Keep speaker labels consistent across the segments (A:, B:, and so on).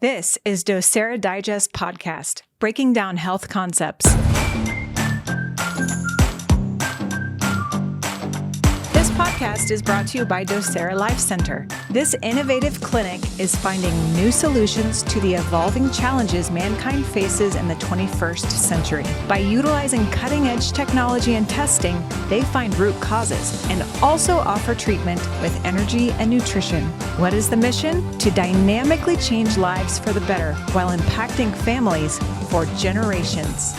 A: This is Docere Digest Podcast, breaking down health concepts. This podcast is brought to you by Docere Life Center. This innovative clinic is finding new solutions to the evolving challenges mankind faces in the 21st century. By utilizing cutting-edge technology and testing, they find root causes and also offer treatment with energy and nutrition. What is the mission? To dynamically change lives for the better while impacting families for generations.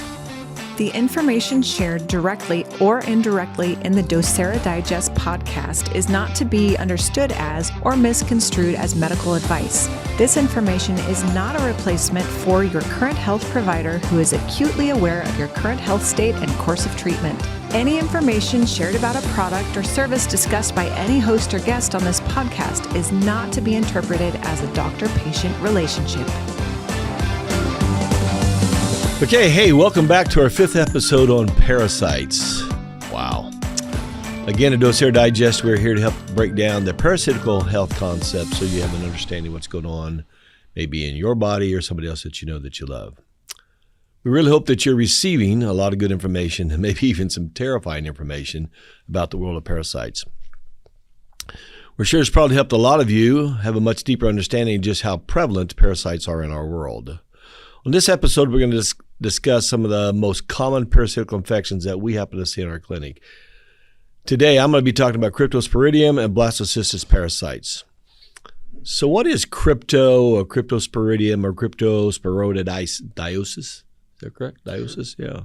A: The information shared directly or indirectly in the Docere Digest podcast is not to be understood as or misconstrued as medical advice. This information is not a replacement for your current health provider who is acutely aware of your current health state and course of treatment. Any information shared about a product or service discussed by any host or guest on this podcast is not to be interpreted as a doctor-patient relationship.
B: Okay, hey, welcome back to our 5th episode on parasites. Wow. Again, at Docere Digest, we're here to help break down the parasitical health concepts so you have an understanding of what's going on maybe in your body or somebody else that you know that you love. We really hope that you're receiving a lot of good information and maybe even some terrifying information about the world of parasites. We're sure it's probably helped a lot of you have a much deeper understanding of just how prevalent parasites are in our world. On this episode, we're going to discuss some of the most common parasitical infections that we happen to see in our clinic. Today, I'm going to be talking about Cryptosporidium and Blastocystis parasites. So what is Crypto or Cryptosporidium or Cryptosporidiosis? Is that correct? Diosis? Yeah.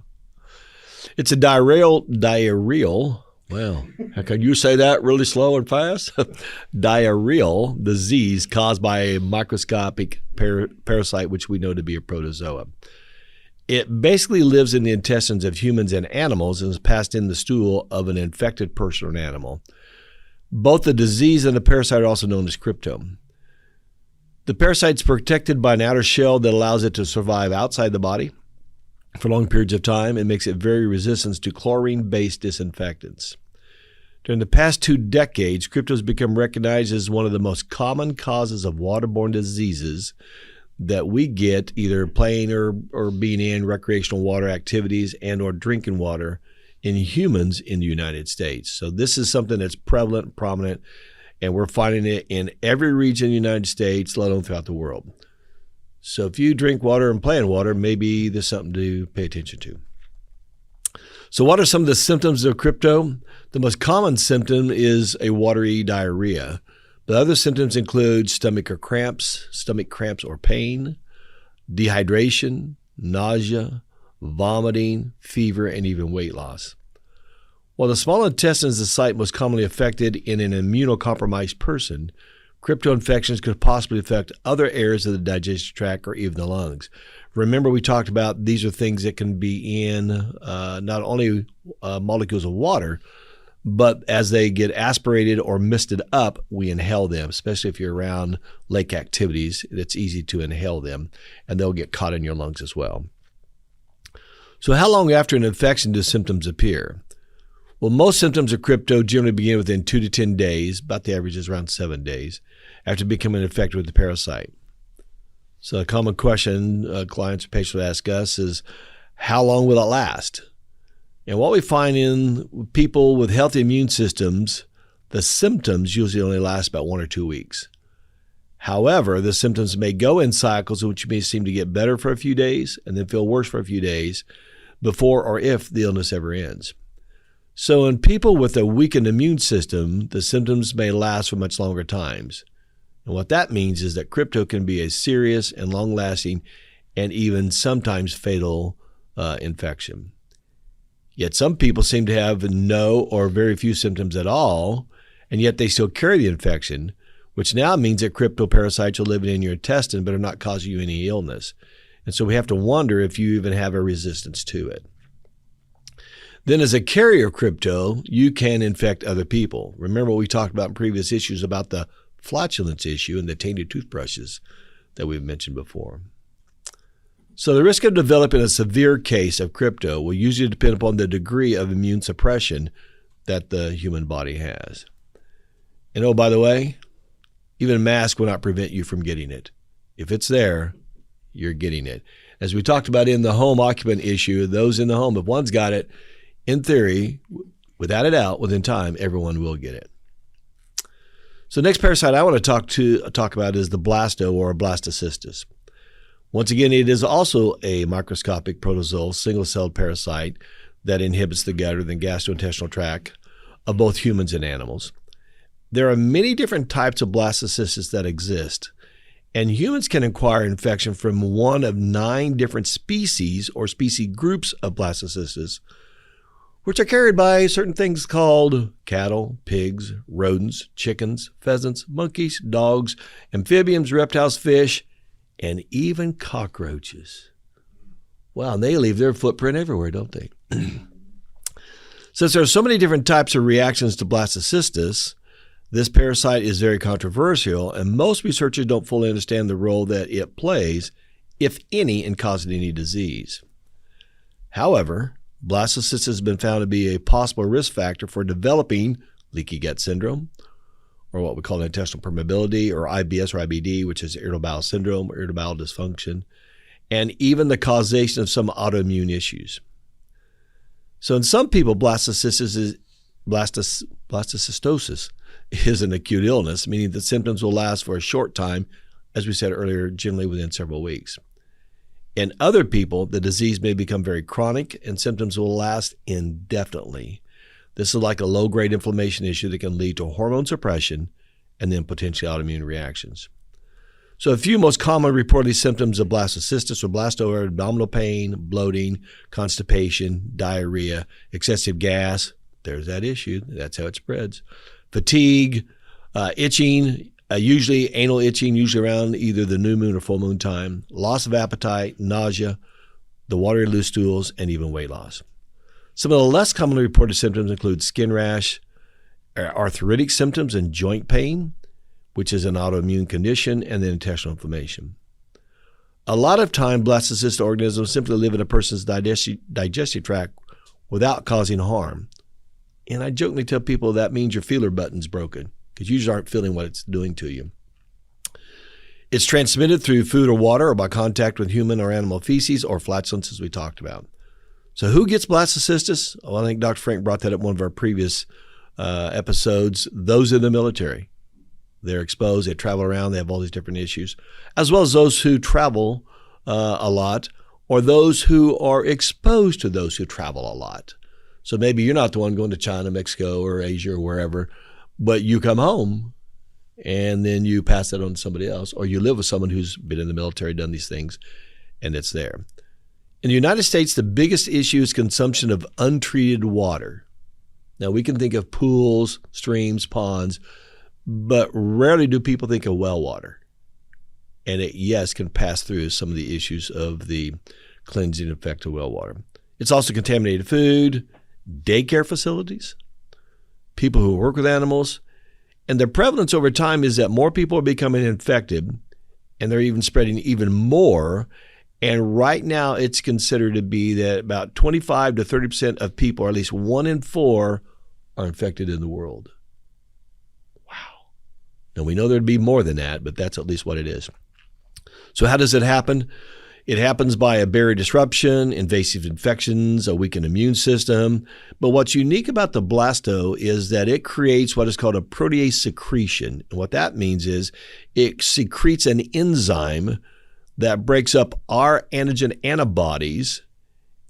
B: It's a diarrheal, well, how can you say that really slow and fast? Diarrheal disease caused by a microscopic parasite, which we know to be a protozoa. It basically lives in the intestines of humans and animals and is passed in the stool of an infected person or an animal. Both the disease and the parasite are also known as crypto. The parasite is protected by an outer shell that allows it to survive outside the body for long periods of time and makes it very resistant to chlorine-based disinfectants. During the past 2 decades, crypto has become recognized as one of the most common causes of waterborne diseases that we get either playing or being in recreational water activities and or drinking water in humans in the United States. So this is something that's prevalent, prominent, and we're finding it in every region in the United States, let alone throughout the world. So if you drink water and play in water, maybe there's something to pay attention to. So what are some of the symptoms of crypto? The most common symptom is a watery diarrhea. The other symptoms include stomach cramps or pain, dehydration, nausea, vomiting, fever, and even weight loss. While the small intestine is the site most commonly affected in an immunocompromised person, crypto infections could possibly affect other areas of the digestive tract or even the lungs. Remember, we talked about these are things that can be in not only molecules of water, but as they get aspirated or misted up, we inhale them, especially if you're around lake activities. It's easy to inhale them, and they'll get caught in your lungs as well. So how long after an infection do symptoms appear? Well, most symptoms of crypto generally begin within 2 to 10 days, about the average is around 7 days, after becoming infected with the parasite. So a common question clients or patients will ask us is, how long will it last? And what we find in people with healthy immune systems, the symptoms usually only last about 1 or 2 weeks. However, the symptoms may go in cycles, which may seem to get better for a few days and then feel worse for a few days before or if the illness ever ends. So in people with a weakened immune system, the symptoms may last for much longer times. And what that means is that crypto can be a serious and long-lasting and even sometimes fatal infection. Yet some people seem to have no or very few symptoms at all, and yet they still carry the infection, which now means that cryptoparasites are living in your intestine but are not causing you any illness. And so we have to wonder if you even have a resistance to it. Then as a carrier of crypto, you can infect other people. Remember what we talked about in previous issues about the flatulence issue and the tainted toothbrushes that we've mentioned before. So the risk of developing a severe case of crypto will usually depend upon the degree of immune suppression that the human body has. And oh, by the way, even a mask will not prevent you from getting it. If it's there, you're getting it. As we talked about in the home occupant issue, those in the home, if one's got it, in theory, without a doubt, within time, everyone will get it. So next parasite I want to talk about is the blasto or Blastocystis. Once again, it is also a microscopic protozoal, single-celled parasite that inhibits the gut or the gastrointestinal tract of both humans and animals. There are many different types of Blastocystis that exist, and humans can acquire infection from one of 9 different species or species groups of Blastocystis, which are carried by certain things called cattle, pigs, rodents, chickens, pheasants, monkeys, dogs, amphibians, reptiles, fish, and even cockroaches. Wow, and they leave their footprint everywhere, don't they? Since there are so many different types of reactions to Blastocystis, this parasite is very controversial, and most researchers don't fully understand the role that it plays, if any, in causing any disease. However, Blastocystis has been found to be a possible risk factor for developing leaky gut syndrome, or what we call intestinal permeability, or IBS or IBD, which is irritable bowel syndrome or irritable bowel dysfunction, and even the causation of some autoimmune issues. So in some people, blastocystosis is an acute illness, meaning the symptoms will last for a short time, as we said earlier, generally within several weeks. In other people, the disease may become very chronic and symptoms will last indefinitely. This is like a low-grade inflammation issue that can lead to hormone suppression and then potentially autoimmune reactions. So a few most common reported symptoms of blastocystis or blasto are abdominal pain, bloating, constipation, diarrhea, excessive gas. There's that issue. That's how it spreads. Fatigue, itching, usually anal itching, usually around either the new moon or full moon time, loss of appetite, nausea, the watery loose stools, and even weight loss. Some of the less commonly reported symptoms include skin rash, arthritic symptoms, and joint pain, which is an autoimmune condition, and then intestinal inflammation. A lot of time, blastocystis organisms simply live in a person's digestive tract without causing harm. And I jokingly tell people that means your feeler button's broken, because you usually aren't feeling what it's doing to you. It's transmitted through food or water or by contact with human or animal feces or flatulence, as we talked about. So who gets blastocystis? Well, I think Dr. Frank brought that up in one of our previous episodes. Those in the military. They're exposed, they travel around, they have all these different issues, as well as those who travel a lot, or those who are exposed to those who travel a lot. So maybe you're not the one going to China, Mexico, or Asia, or wherever, but you come home and then you pass that on to somebody else, or you live with someone who's been in the military, done these things, and it's there. In the United States, the biggest issue is consumption of untreated water. Now, we can think of pools, streams, ponds, but rarely do people think of well water. And it, yes, can pass through some of the issues of the cleansing effect of well water. It's also contaminated food, daycare facilities, people who work with animals, and the prevalence over time is that more people are becoming infected, and they're even spreading even more. And right now, it's considered to be that about 25 to 30% of people, or at least 1 in 4, are infected in the world. Now, we know there'd be more than that, but that's at least what it is. So how does it happen? It happens by a barrier disruption, invasive infections, a weakened immune system. But what's unique about the blasto is that it creates what is called a protease secretion. And what that means is it secretes an enzyme that breaks up our antigen antibodies,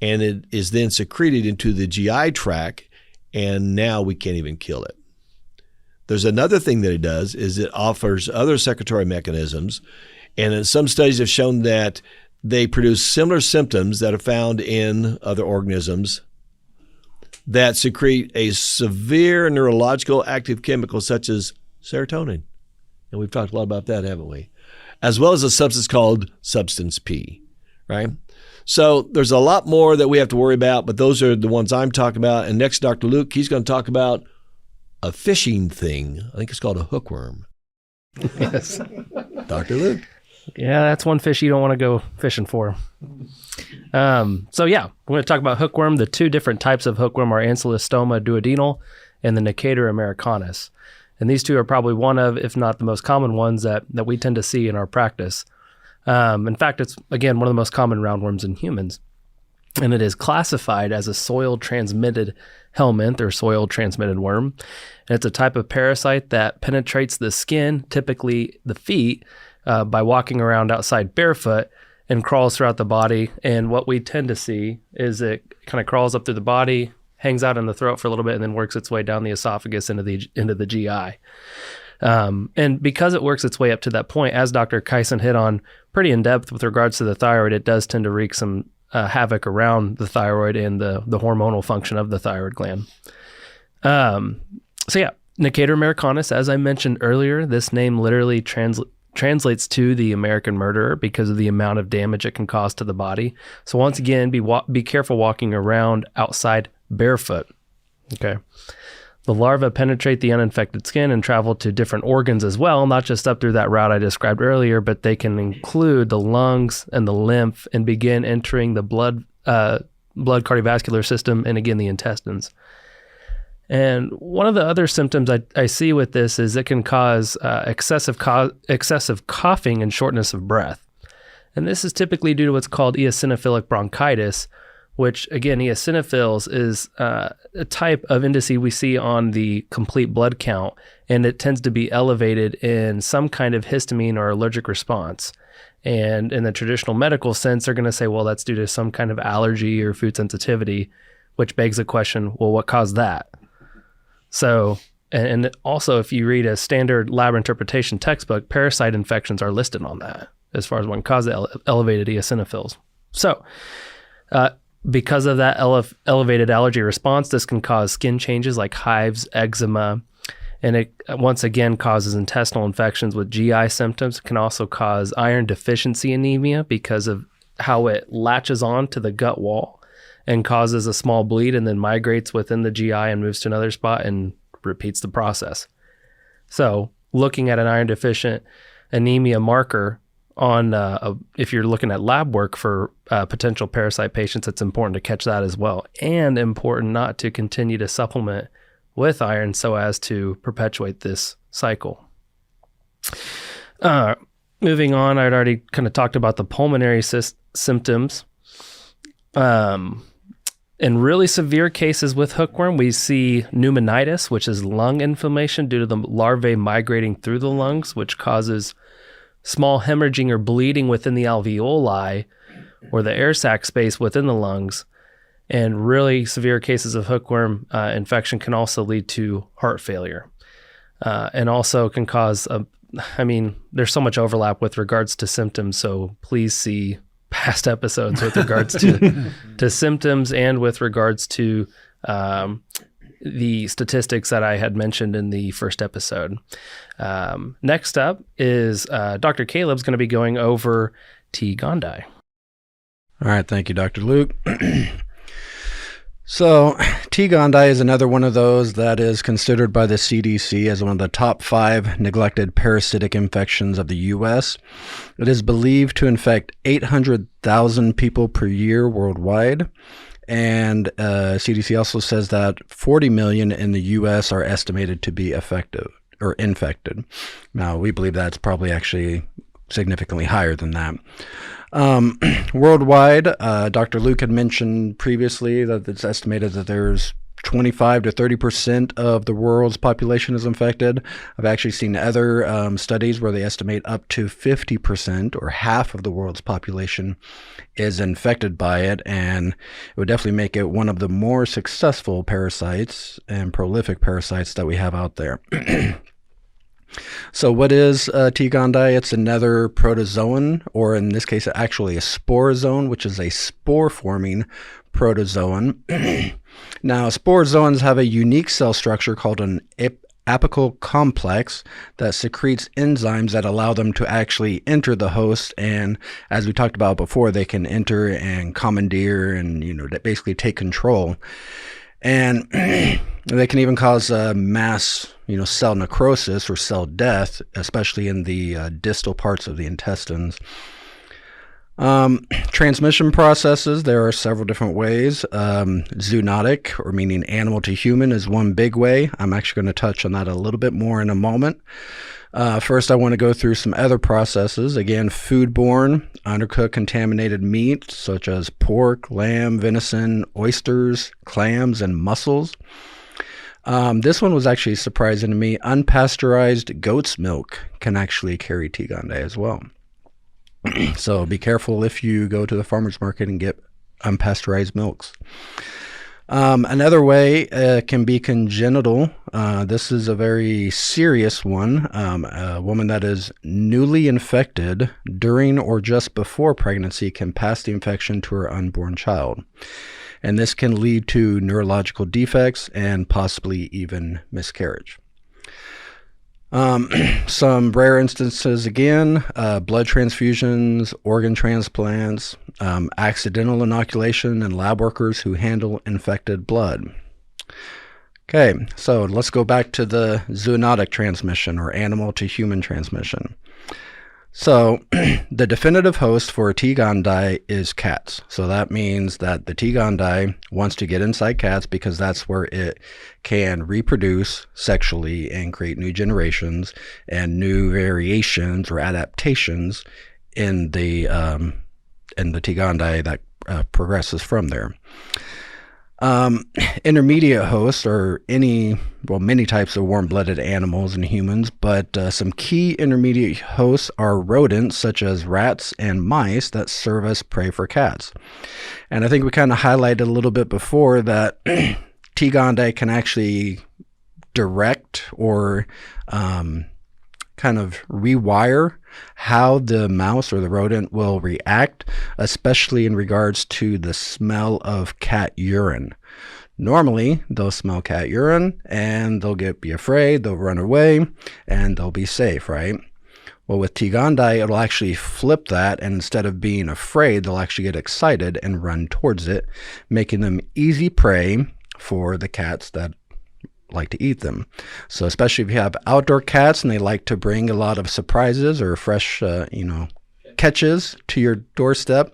B: and it is then secreted into the GI tract, and now we can't even kill it. There's another thing that it does is it offers other secretory mechanisms, and some studies have shown that they produce similar symptoms that are found in other organisms that secrete a severe neurological active chemical such as serotonin. And we've talked a lot about that, haven't we? As well as a substance called substance P, right? So there's a lot more that we have to worry about, but those are the ones I'm talking about. And next, Dr. Luke, he's going to talk about a fishing thing. I think it's called a hookworm.
C: Yes.
B: Dr. Luke.
C: Yeah, that's one fish you don't want to go fishing for. So yeah, we're going to talk about hookworm. The 2 different types of hookworm are Ancylostoma duodenal and the Necator Americanus. And these 2 are probably one of, if not the most common ones that we tend to see in our practice. In fact, it's, again, one of the most common roundworms in humans. And it is classified as a soil-transmitted helminth or soil-transmitted worm. And it's a type of parasite that penetrates the skin, typically the feet, by walking around outside barefoot and crawls throughout the body. And what we tend to see is it kind of crawls up through the body, hangs out in the throat for a little bit, and then works its way down the esophagus into the GI. And because it works its way up to that point, as Dr. Kyson hit on pretty in depth with regards to the thyroid, it does tend to wreak some havoc around the thyroid and the hormonal function of the thyroid gland. So yeah, Necator Americanus, as I mentioned earlier, this name literally translates to the American murderer because of the amount of damage it can cause to the body. So once again, be careful walking around outside barefoot. Okay. The larvae penetrate the uninfected skin and travel to different organs as well, not just up through that route I described earlier, but they can include the lungs and the lymph and begin entering the blood cardiovascular system and, again, the intestines. And one of the other symptoms I see with this is it can cause excessive coughing and shortness of breath. And this is typically due to what's called eosinophilic bronchitis, which, again, eosinophils is a type of indice we see on the complete blood count, and it tends to be elevated in some kind of histamine or allergic response. And in the traditional medical sense, they're going to say, well, that's due to some kind of allergy or food sensitivity, which begs the question, well, what caused that? So, and also, if you read a standard lab interpretation textbook, parasite infections are listed on that as far as what caused elevated eosinophils. So, because of that elevated allergy response, this can cause skin changes like hives, eczema, and it once again causes intestinal infections with GI symptoms. It can also cause iron deficiency anemia because of how it latches on to the gut wall and causes a small bleed and then migrates within the GI and moves to another spot and repeats the process. So looking at an iron deficient anemia marker on if you're looking at lab work for potential parasite patients, it's important to catch that as well, and important not to continue to supplement with iron so as to perpetuate this cycle. Moving on, I'd already kind of talked about the pulmonary symptoms. In really severe cases with hookworm, we see pneumonitis, which is lung inflammation due to the larvae migrating through the lungs, which causes small hemorrhaging or bleeding within the alveoli or the air sac space within the lungs. And really severe cases of hookworm infection can also lead to heart failure, and also can cause there's so much overlap with regards to symptoms. So please see past episodes with regards to symptoms and with regards to the statistics that I had mentioned in the first episode. Next up is Dr. Caleb's going to be going over T. Gondii.
D: All right. Thank you, Dr. Luke. So T. Gondii is another one of those that is considered by the CDC as one of the top 5 neglected parasitic infections of the U.S. It is believed to infect 800,000 people per year worldwide. And CDC also says that 40 million in the U.S. are estimated to be effective or infected. Now, we believe that's probably actually significantly higher than that. Worldwide, Dr. Luke had mentioned previously that it's estimated that there's 25 to 30% of the world's population is infected. I've actually seen other studies where they estimate up to 50% or half of the world's population is infected by it, and it would definitely make it one of the more successful parasites and prolific parasites that we have out there. So what is T. Gondii? It's another protozoan, or in this case, actually a sporozoan, which is a spore-forming protozoan. Now, sporozoans have a unique cell structure called an apical complex that secretes enzymes that allow them to actually enter the host. And as we talked about before, they can enter and commandeer and, basically take control. And they can even cause mass, cell necrosis or cell death, especially in the distal parts of the intestines. Transmission processes, there are several different ways. Zoonotic, or meaning animal to human, is one big way. I'm actually going to touch on that a little bit more in a moment. First, I want to go through some other processes. Again, foodborne, undercooked contaminated meat, such as pork, lamb, venison, oysters, clams, and mussels. This one was actually surprising to me. Unpasteurized goat's milk can actually carry T. gondii as well. So be careful if you go to the farmer's market and get unpasteurized milks. Another way can be congenital. This is a very serious one. A woman that is newly infected during or just before pregnancy can pass the infection to her unborn child. And this can lead to neurological defects and possibly even miscarriage. Some rare instances again, blood transfusions, organ transplants, accidental inoculation, and lab workers who handle infected blood. Okay, so let's go back to the zoonotic transmission, or animal to human transmission. So the definitive host for T. gondii is cats. So that means that the T. gondii wants to get inside cats because that's where it can reproduce sexually and create new generations and new variations or adaptations in the T. gondii that progresses from there. Intermediate hosts are many types of warm-blooded animals and humans, but some key intermediate hosts are rodents such as rats and mice that serve as prey for cats. And I think we kind of highlighted a little bit before that T. gondii can actually direct or kind of rewire how the mouse or the rodent will react, especially in regards to the smell of cat urine. Normally, they'll smell cat urine and they'll be afraid, they'll run away, and they'll be safe, right? Well, with T. gondii, it'll actually flip that, and instead of being afraid, they'll actually get excited and run towards it, making them easy prey for the cats that like to eat them. So especially if you have outdoor cats and they like to bring a lot of surprises or fresh, catches to your doorstep,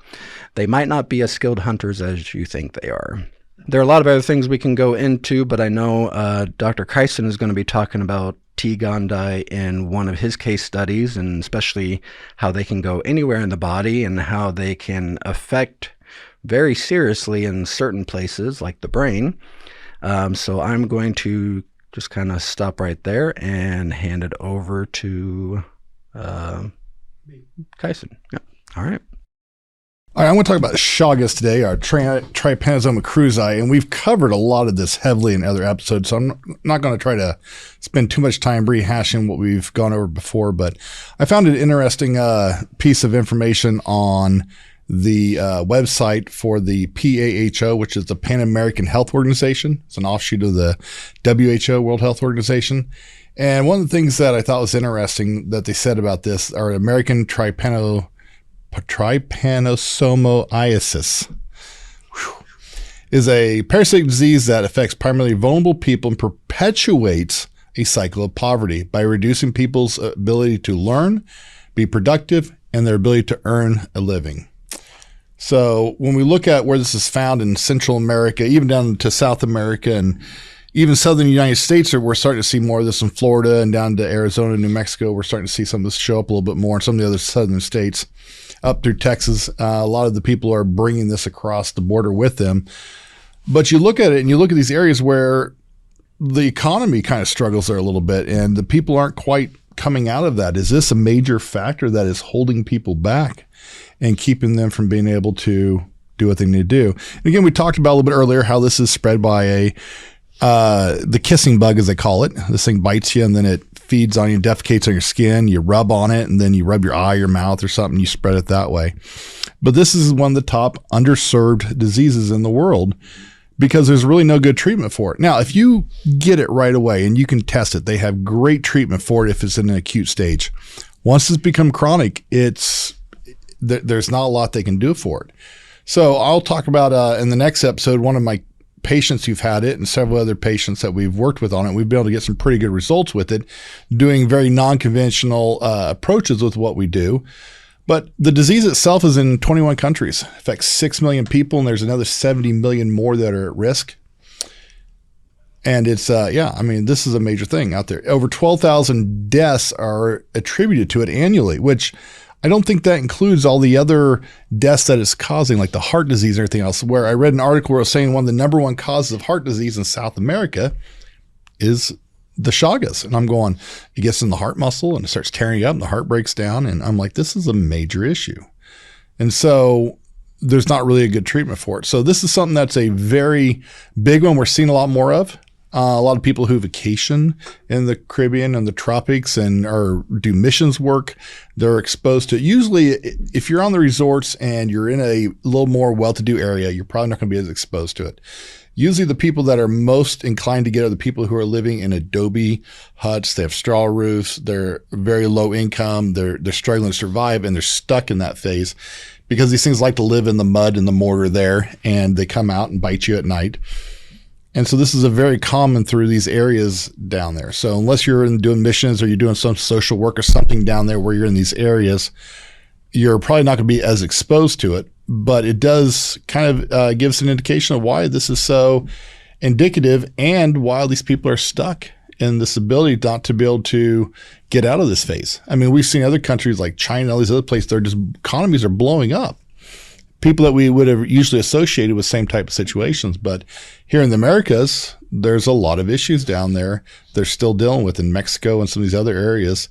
D: they might not be as skilled hunters as you think they are. There are a lot of other things we can go into, but I know Dr. Kyson is going to be talking about T. gondii in one of his case studies, and especially how they can go anywhere in the body and how they can affect very seriously in certain places like the brain. So I'm going to just kind of stop right there and hand it over to Kyson. Yeah. All right.
E: All right, I'm going to talk about Chagas today, our Trypanosoma Cruzi, and we've covered a lot of this heavily in other episodes, so I'm not going to try to spend too much time rehashing what we've gone over before, but I found an interesting piece of information on the website for the PAHO, which is the Pan American Health Organization. It's an offshoot of the WHO, World Health Organization. And one of the things that I thought was interesting that they said about this are American trypanosomoiasis is a parasitic disease that affects primarily vulnerable people and perpetuates a cycle of poverty by reducing people's ability to learn, be productive, and their ability to earn a living. So when we look at where this is found in Central America, even down to South America and even southern United States, we're starting to see more of this in Florida and down to Arizona, New Mexico. We're starting to see some of this show up a little bit more in some of the other southern states, up through Texas. A lot of the people are bringing this across the border with them. But you look at it and you look at these areas where the economy kind of struggles there a little bit and the people aren't quite coming out of that. Is this a major factor that is holding people back and keeping them from being able to do what they need to do? And again, we talked about a little bit earlier how this is spread by the kissing bug, as they call it. This thing bites you and then it feeds on you, defecates on your skin. You rub on it and then you rub your eye, your mouth or something. You spread it that way. But this is one of the top underserved diseases in the world because there's really no good treatment for it. Now, if you get it right away and you can test it, they have great treatment for it if it's in an acute stage. Once it's become chronic, there's not a lot they can do for it. So I'll talk about in the next episode, one of my patients who've had it and several other patients that we've worked with on it. We've been able to get some pretty good results with it, doing very non-conventional approaches with what we do. But the disease itself is in 21 countries, affects 6 million people, and there's another 70 million more that are at risk. And it's, this is a major thing out there. Over 12,000 deaths are attributed to it annually, which I don't think that includes all the other deaths that it's causing, like the heart disease and everything else, where I read an article where it was saying one of the number one causes of heart disease in South America is the Chagas. And I'm going, it gets in the heart muscle and it starts tearing you up and the heart breaks down. And I'm like, this is a major issue. And so there's not really a good treatment for it. So this is something that's a very big one we're seeing a lot more of. A lot of people who vacation in the Caribbean and the tropics and do missions work, they're exposed to it. Usually, if you're on the resorts and you're in a little more well-to-do area, you're probably not going to be as exposed to it. Usually the people that are most inclined to get are the people who are living in adobe huts. They have straw roofs. They're very low income. They're struggling to survive, and they're stuck in that phase because these things like to live in the mud and the mortar there, and they come out and bite you at night. And so this is a very common through these areas down there. So unless you're doing missions or you're doing some social work or something down there where you're in these areas, you're probably not going to be as exposed to it. But it does kind of give us an indication of why this is so indicative and why these people are stuck in this ability not to be able to get out of this phase. I mean, we've seen other countries like China, all these other places, they're just economies are blowing up. People that we would have usually associated with same type of situations. But here in the Americas, there's a lot of issues down there they're still dealing with in Mexico and some of these other areas.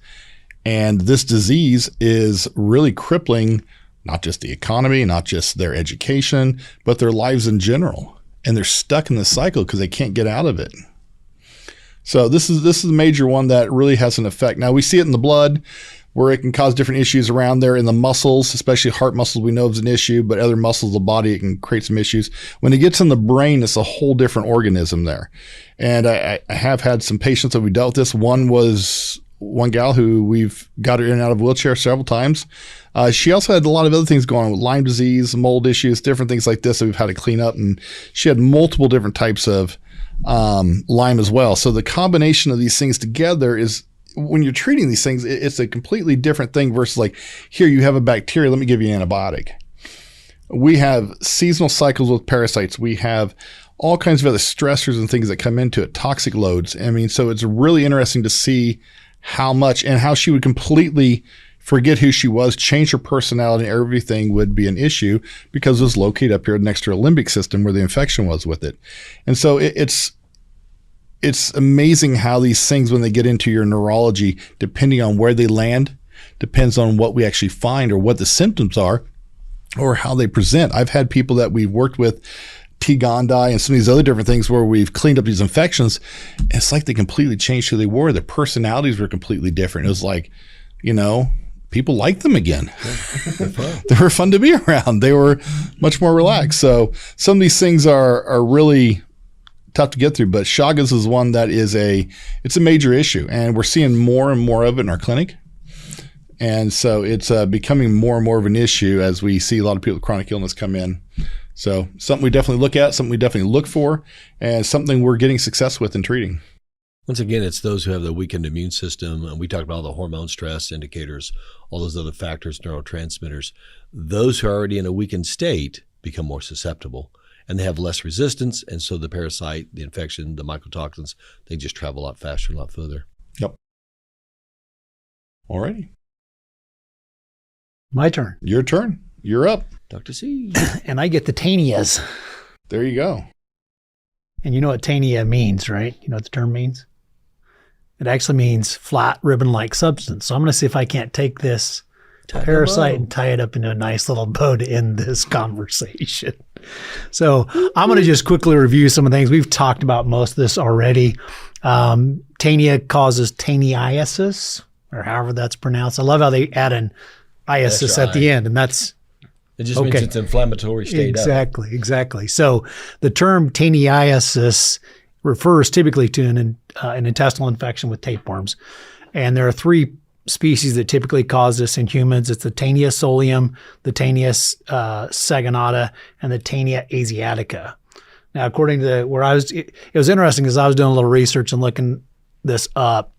E: And this disease is really crippling not just the economy, not just their education, but their lives in general. And they're stuck in this cycle because they can't get out of it. So this is a major one that really has an effect. Now we see it in the blood where it can cause different issues around there in the muscles, especially heart muscles we know is an issue, but other muscles of the body, it can create some issues. When it gets in the brain, it's a whole different organism there. And I have had some patients that we dealt with this. One was one gal who we've got her in and out of a wheelchair several times. She also had a lot of other things going on with Lyme disease, mold issues, different things like this that we've had to clean up. And she had multiple different types of Lyme as well. So the combination of these things together is, when you're treating these things, it's a completely different thing versus like, here you have a bacteria, let me give you an antibiotic. We have seasonal cycles with parasites. We have all kinds of other stressors and things that come into it, toxic loads. I mean, so it's really interesting to see how much and how she would completely forget who she was, change her personality, and everything would be an issue because it was located up here next to her limbic system where the infection was with it. And so it's amazing how these things, when they get into your neurology, depending on where they land, depends on what we actually find or what the symptoms are or how they present. I've had people that we've worked with, T. Gondii and some of these other different things where we've cleaned up these infections. It's like they completely changed who they were. Their personalities were completely different. It was like, people liked them again. They were fun to be around. They were much more relaxed. So some of these things are really tough to get through, but Chagas is one that it's a major issue, and we're seeing more and more of it in our clinic. And so it's becoming more and more of an issue as we see a lot of people with chronic illness come in. So something we definitely look at, something we definitely look for, and something we're getting success with in treating.
B: Once again, it's those who have the weakened immune system. We talked about all the hormone stress indicators, all those other factors, neurotransmitters. Those who are already in a weakened state become more susceptible, and they have less resistance. And so the parasite, the infection, the mycotoxins, they just travel a lot faster, a lot further.
E: Yep. All righty.
F: My turn.
E: Your turn. You're up.
B: Dr. C.
F: And I get the tanias.
E: There you go.
F: And you know what tania means, right? You know what the term means? It actually means flat ribbon-like substance. So I'm going to see if I can't take this parasite and tie it up into a nice little bow to end this conversation. So I'm going to just quickly review some of the things. We've talked about most of this already. Tania causes taniasis, or however that's pronounced. I love how they add an iasis at the end, and that's
B: it just means it's inflammatory state.
F: Exactly. So the term taniasis refers typically to an intestinal infection with tapeworms. And there are three species that typically cause this in humans. It's the Tania solium, the Tania saginata, and the Tania asiatica. Now, according to it was interesting because I was doing a little research and looking this up.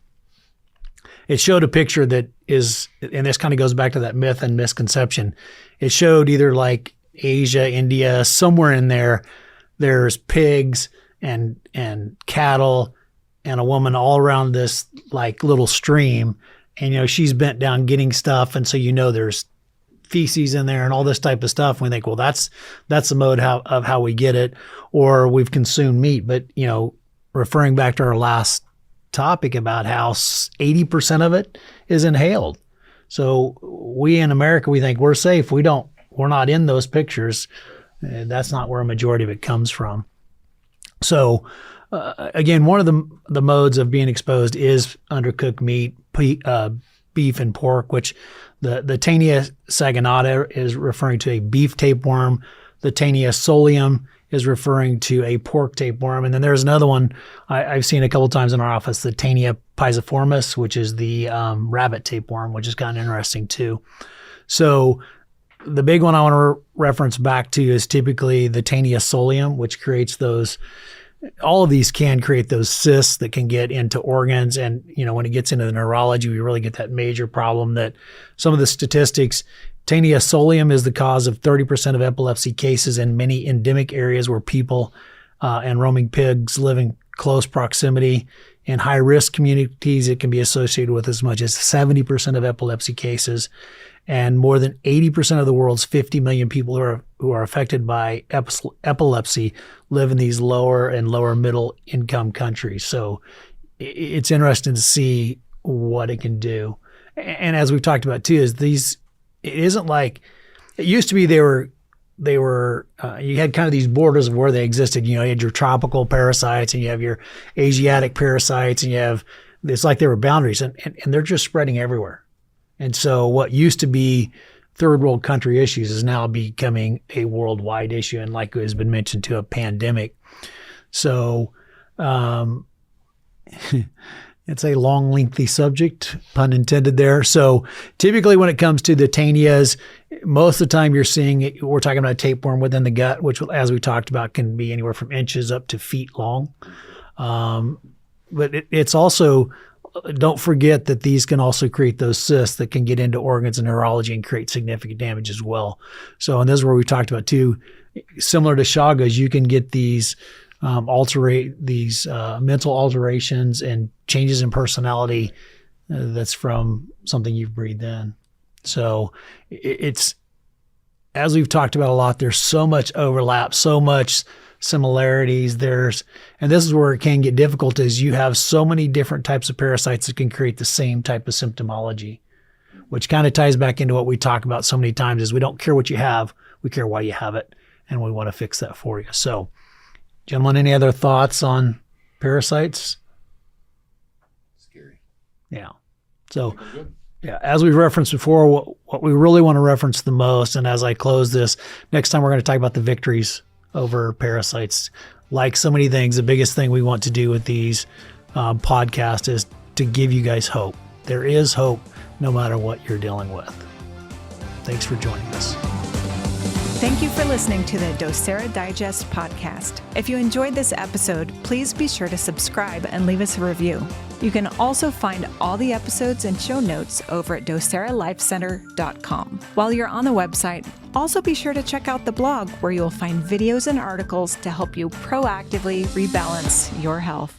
F: It showed a picture that is, and this kind of goes back to that myth and misconception. It showed either like Asia, India, somewhere in there, there's pigs and cattle and a woman all around this like little stream. And, you know, she's bent down getting stuff. And so, you know, there's feces in there and all this type of stuff. And we think, well, that's the mode of how we get it, or we've consumed meat. But, you know, referring back to our last topic about how 80% of it is inhaled. So we in America, we think we're safe. We're not in those pictures. That's not where a majority of it comes from. So again, one of the modes of being exposed is undercooked meat, beef and pork, which the Taenia saginata is referring to a beef tapeworm. The Taenia solium is referring to a pork tapeworm. And then there's another one I've seen a couple times in our office, the Taenia pisiformis, which is the rabbit tapeworm, which is kind of interesting too. So the big one I want to reference back to is typically the Taenia solium, which creates those. All of these can create those cysts that can get into organs. And, you know, when it gets into the neurology, we really get that major problem that some of the statistics, Taenia solium is the cause of 30% of epilepsy cases in many endemic areas where people and roaming pigs live in close proximity. In high-risk communities, it can be associated with as much as 70% of epilepsy cases. And more than 80% of the world's 50 million people who are affected by epilepsy live in these lower and lower middle income countries. So it's interesting to see what it can do. And as we've talked about too, is it isn't like it used to be. They were you had kind of these borders of where they existed. You know, you had your tropical parasites and you have your Asiatic parasites, and it's like there were boundaries, and they're just spreading everywhere. And so what used to be third world country issues is now becoming a worldwide issue, and like has been mentioned to a pandemic. So it's a long, lengthy subject, pun intended there. So typically when it comes to the Taenias, most of the time we're talking about a tapeworm within the gut, which, as we talked about, can be anywhere from inches up to feet long. But it's also, don't forget that these can also create those cysts that can get into organs and neurology and create significant damage as well. So, and this is where we talked about too, similar to Chagas, you can get these mental alterations and changes in personality that's from something you've breathed in. So it's, as we've talked about a lot, there's so much overlap, so much similarities. And this is where it can get difficult, is you have so many different types of parasites that can create the same type of symptomology, which kind of ties back into what we talk about so many times, is we don't care what you have, we care why you have it, and we want to fix that for you. So, gentlemen, any other thoughts on parasites?
E: Scary.
F: Yeah. So, yeah, as we've referenced before, what we really want to reference the most, and as I close this, next time we're going to talk about the victories over parasites. Like so many things, the biggest thing we want to do with these podcasts is to give you guys hope. There is hope no matter what you're dealing with. Thanks for joining us.
A: Thank you for listening to the Docere Digest podcast. If you enjoyed this episode, please be sure to subscribe and leave us a review. You can also find all the episodes and show notes over at docerelifecenter.com. While you're on the website, also be sure to check out the blog, where you'll find videos and articles to help you proactively rebalance your health.